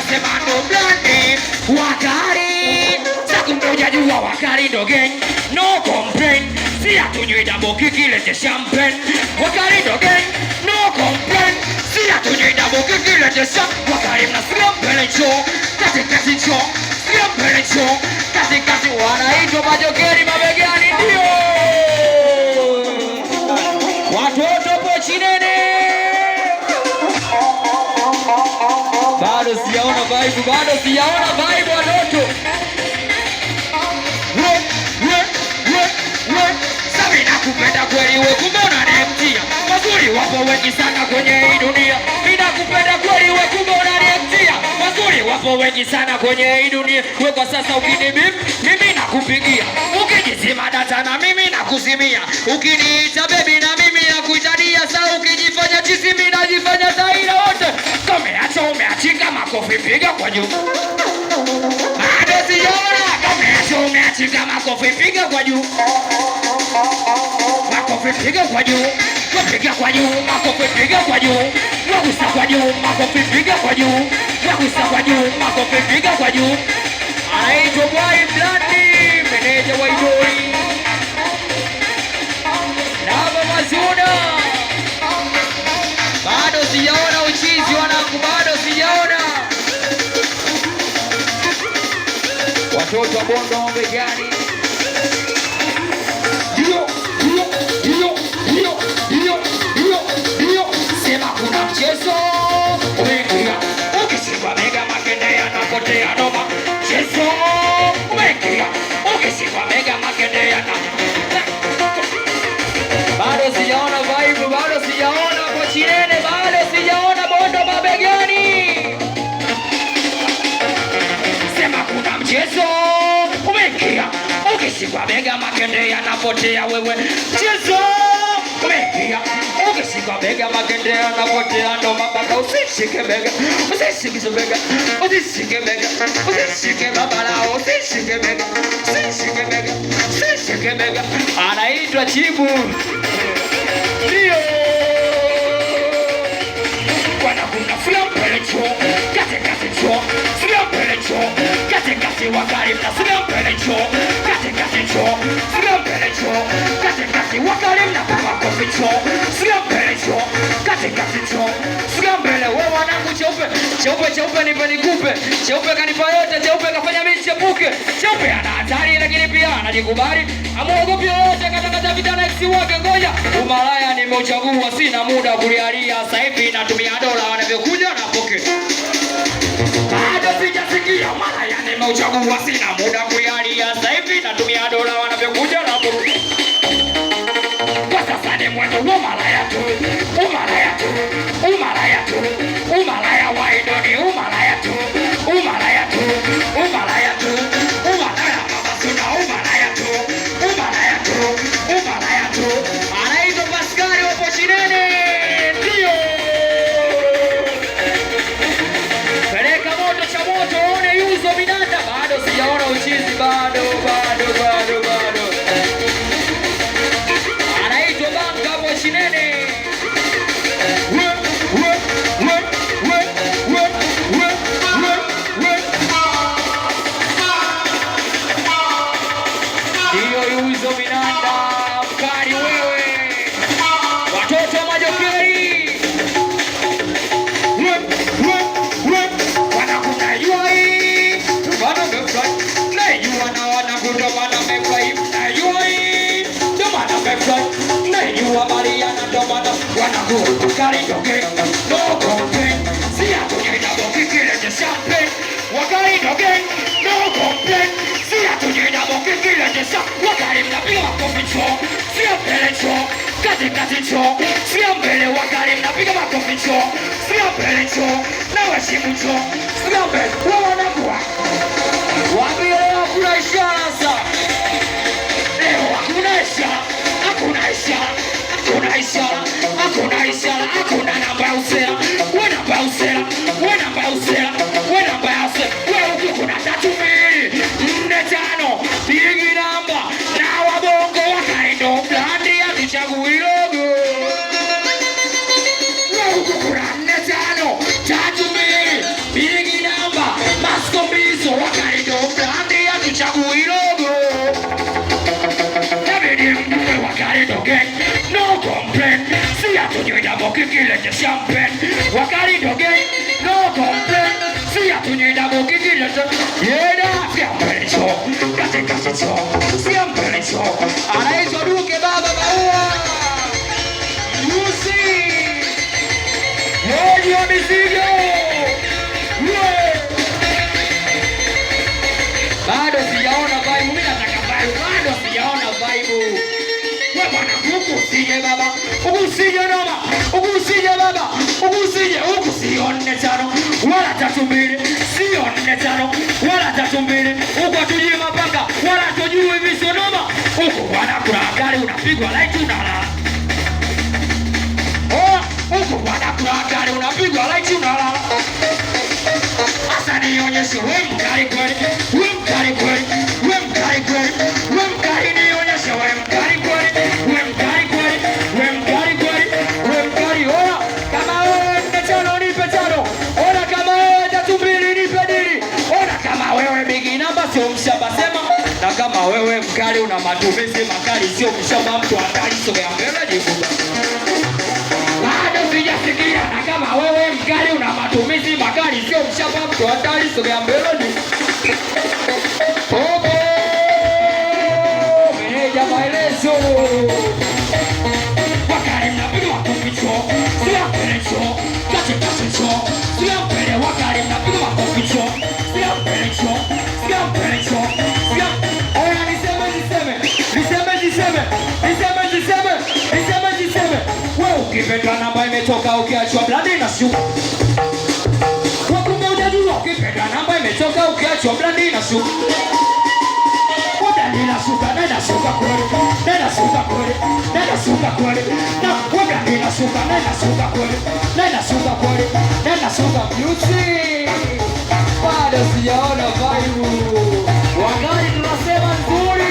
nasema ndo blandi wakari sakumdoja jua wakari ndo gang no complain si hatunywi double kiki lete champagne wakari ndo gang no complain si hatunywi double kiki lete champagne wakari mnasikia mbele choo katikati choo sikia mbele choo katikati wanaitwa majokeri mabegani ndio watoto pochinene bado sijaona vibe watoto Sabi nakupenda kweli we kumbe unaniemtia Mazuri wapo wengi sana kwenye hii dunia Ninakupenda kweli we kumbe unaniemtia Mazuri wapo wengi sana kwenye hii dunia We kwa sasa ukinibip mimi nakupigia Ukijizima data na mimi nakuzimia Ukiniita baby na mimi nakuitadia Saa ukijifanya chizi mimi najifanya zaida wote Kameacha umeachika makofi piga kwa juu Bado sijaona Kameacha umeachika makofi piga kwa juu Makofi piga kwa juu Piga kwa juu Makofi piga kwa juu Wagusa kwa juu Makofi piga kwa juu Wagusa kwa juu Makofi piga kwa juu Anaitwa Boy Blandi meneja wa Idoli Nava Mazuna bado sijaona uchizi wanangu bado sijaona watoto wa Bondo Mbegani sema kuna mchezo umeingia ukishikwa mega makende yanapotea noma mchezo umeingia ukishikwa mega makende bado sijaona vibe bado sijaona pochinene bado sijaona Bondo mabegani sema kuna mchezo umeingia ukishikwa mega makende yanapotea wewe mchezo umeingia ukishikwa mega makende yanapotea ndo mabaka usishike mega usishike mega usishike mega usishike babala usishike mega usishike mega usishike mega anaitwa Chibu ndio wana kuna flampele cho kate cho flampele cho kate wakari mna flampele cho kate cho flampele cho kate wakari mna kwa kofi cho flampele cho kate cho flampele wewe wanangu cheupe nipe nikupe cheupe kanipa yote cheupe kafanya mimi chepuke cheupe ana hatari lakini pia anajikubali amuogopi yote katakata vitana ex wake ngoja umalaya nimeuchagua sina muda kulialia sasa hivi natumia dola wanavyokuja na poke bado sijasikia malaya nimeuchagua sina muda kulialia sasa hivi natumia dola wanavyokuja na poke kwa sasa ni mwendo wa malaya tu umalaya tu umalaya tu umalaya wa Idoli umalaya tu umalaya tu umalaya tu umalaya mama suna umalaya tu umalaya tu umalaya tu anaitwa Pascal wapo Chinene ndio peleka moto cha moto one yuzo minanda bado sijaona uchizi bado anaitwa Banga wapo Chinene Wakari doge, no complain. Si hatunywi double kiki lete champagne. Wakari doge, no complain. Si hatunywi double kiki lete champagne. Wakari mnapiga makofi choo, sio mbele choo, katikati choo, sio mbele. Wakari mnapiga makofi choo, sio mbele choo, na heshimu choo, sio mbele. Wewe wanakuwa wapi leo kuna ishara sasa? Leo hakuna ishara, hakuna ishara. Hakuna ishara, hakuna namba ya usela. We namba ya usela, we namba ya usela, we namba ya usela. We uki kuna 3 2 4 5 bigi namba. Na wabongo Wakari ndo Blandi hatuchagui logo. We uki kuna 4 5 3 2 bigi namba. yangu ilogo. Nabidi mjue wakali doge, no complain. Si hatunywi damu kikilete champagne. Wakali doge, no complain. Si hatunywi damu kikilete. Yeda, siempre cho, casi casi cho, siempre cho. Anaitwa Duke baba maua. Lucy. Yo mizigo. Bado sijaona vibe, mimi nataka vibe, bado sijaona vibe. Wewe bwana usije baba, usije noma, usije baba, usije usione tano, wala tatu mbili, sione tano, wala tatu mbili, uko tujui mapanga, wala tujui viso noma, uko wanakula gari unapigwa light unalala. Oh, uko wanakula gari unapigwa light unalala. Asa nionyeshe wewe mkali kweli, wewe mkali kweli, wewe mkali kweli, wewe mkali nionyeshe wewe mkali kweli, wewe mkali kweli, wewe mkali kweli, wewe mkali. Ona kama wewe ni tano nipe tano, ona kama wewe tatu mbili nipe mbili, ona kama wewe bigi namba sio mshamba sema, na kama wewe mkali una matumizi makali sio mshamba mtu hatari sogea mbele jikuba. Sijasikia na kama wewe mkali una matumizi makali sio mshamba mtu hatari sogea mbele. Popo meneja maelezo wakali mnapiga makoficho sio mperecho kache kachecho sio mpere wakali mnapiga makoficho sio mperecho sio mperecho sio. Oya niseme wewe ukipenda namba imetoka ukiachwa blandi na shuka. Wakumbe unajua ukipenda namba imetoka ukiachwa blandi na shuka. Blandi na shuka, nenda shuka kweli, nenda shuka kweli, nenda shuka kweli. Na blandi na shuka, nenda shuka kweli, nenda shuka kweli, nenda shuka beauty. Bado sijaona vibe. Wangali tunasema nzuri.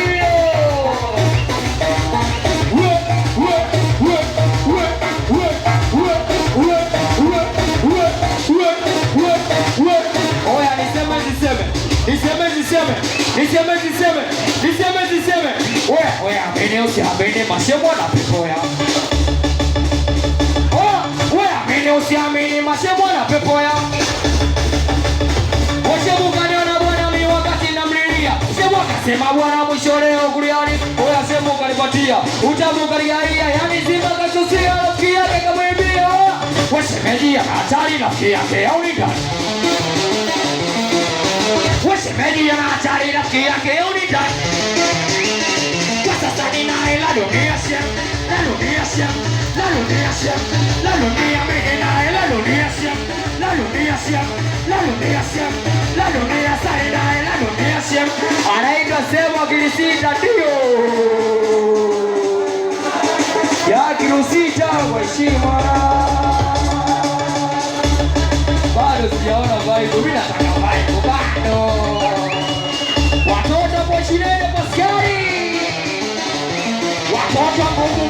Niseme. Oya, amene usiamene masemo na pepo ya. Oya, amene usiamene masemo na pepo ya. Wasemu kaniona bwana mimi wakati namlilia. Semu akasema bwana mwisho leo kuliani. Oya semu kalipatia. Utamu kaliaia, yani zima kachosia rafiki yake kamwambia. Wasemeji ya hatari rafiki yake au ni gani? Wasemeji ya hatari rafiki yake au ni gani? Kwa sasa ninae la dunia siam, la dunia siam, la dunia siam, la dunia mimi nae la dunia siam, la dunia siam, la dunia siam, la dunia sai nae la dunia siam. Anaitwa Sema Kilisita ndio. Ya Kilisita kwa heshima. Bado sijaona vibe, mimi nataka vibe bado. Watoto kwa shule Paskari. Watoto wa Mungu